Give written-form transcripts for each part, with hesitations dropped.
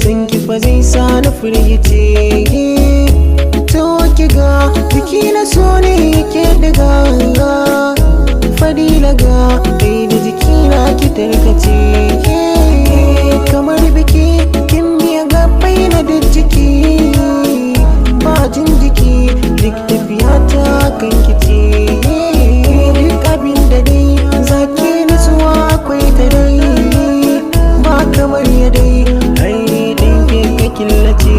san ki fa zai sa na firgice. To ki ga biki na so ne yake daga Fadila ga kai da jikina ki tarkace. Kamar biki kin biya gabai na da jiki, ba jin jiki duk tafiya ta kan kice. Duk abin da dai zaki nutsuwa akwai ta dai, ba kamar ya dai ai ɗin ke ka killace.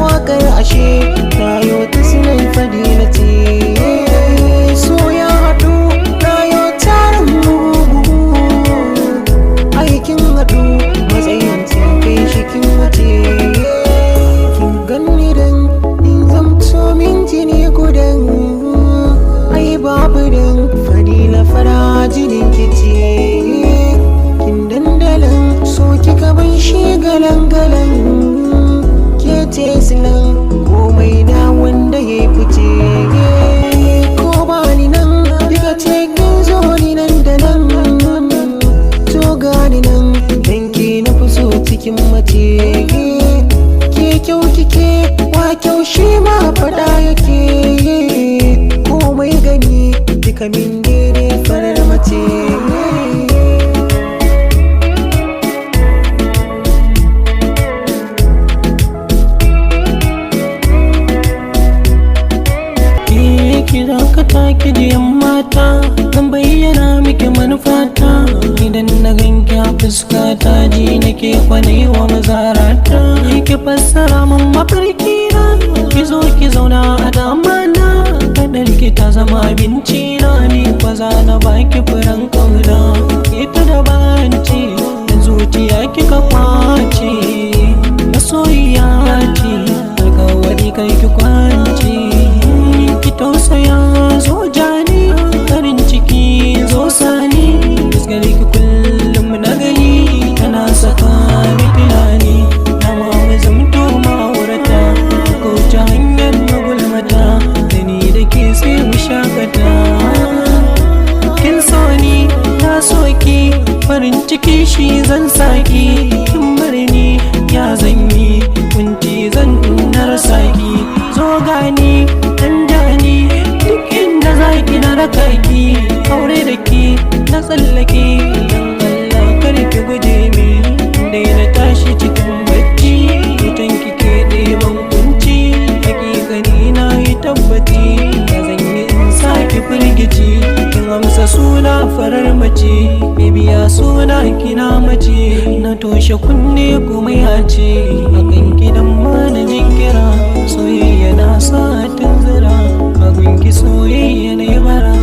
Wakar ashe tayo ta sinan Fadila ce. So ya haɗu tayo tarin mugu, aikin haɗu matsayin kai shi kin wuce. Kin ganni dan in zamto min jini gudan, ai babu dan Fadila fara jinin kice. Kin dandalan so kika ban shi galan-galan, silan komai na wanda ya fice. Ko ba ni nan daga cikin zo ni nan da nan, to gani nan danki na fi so cikin mace. Ke kyau kike wa kyau shi ma fada yake, komai gani duka min daidai farar mace. Ki jiyan mata zan bayyana miki manufata, idan na ganki a fuskata ji nake kwane wa mazarata. Ki fassara min mafarki na, ki zo ki zauna a damana, kadar ki ta zama abinci na, ni kwaza na baki furen kauna. Ita da banci da zuciya kika kwace, masoyiya ce alkawari kai ki kwance. Ki tausaya zo jani, farin ciki zo sani, fuskar ki kullum na gani tana saka ni tunani. Na ma mu zamto ma'aurata, ko ta hanyar magulmata, da ni da ke sai mu shakata. Kin so ni na so ki, farin ciki shi zan saki. Kin bar ni ya zanyi, kunci zan rasa ki. Zo gani dan jani, duk inda zaki na raka ki, aure da ki na tsallake. Dan Allah kar ki guje min, dai na tashi cikin bacci, idan kike ɗeban kunci, hakikani na yi tabbaci. Da zan yi in saki firgici, kin amsa suna farar mace, bibiya suna kina mace. Na toshe kunne kuma ya ce akan gidan ma na jinkira, soyayya na sa tunzura, agunki soyayya na yi bara.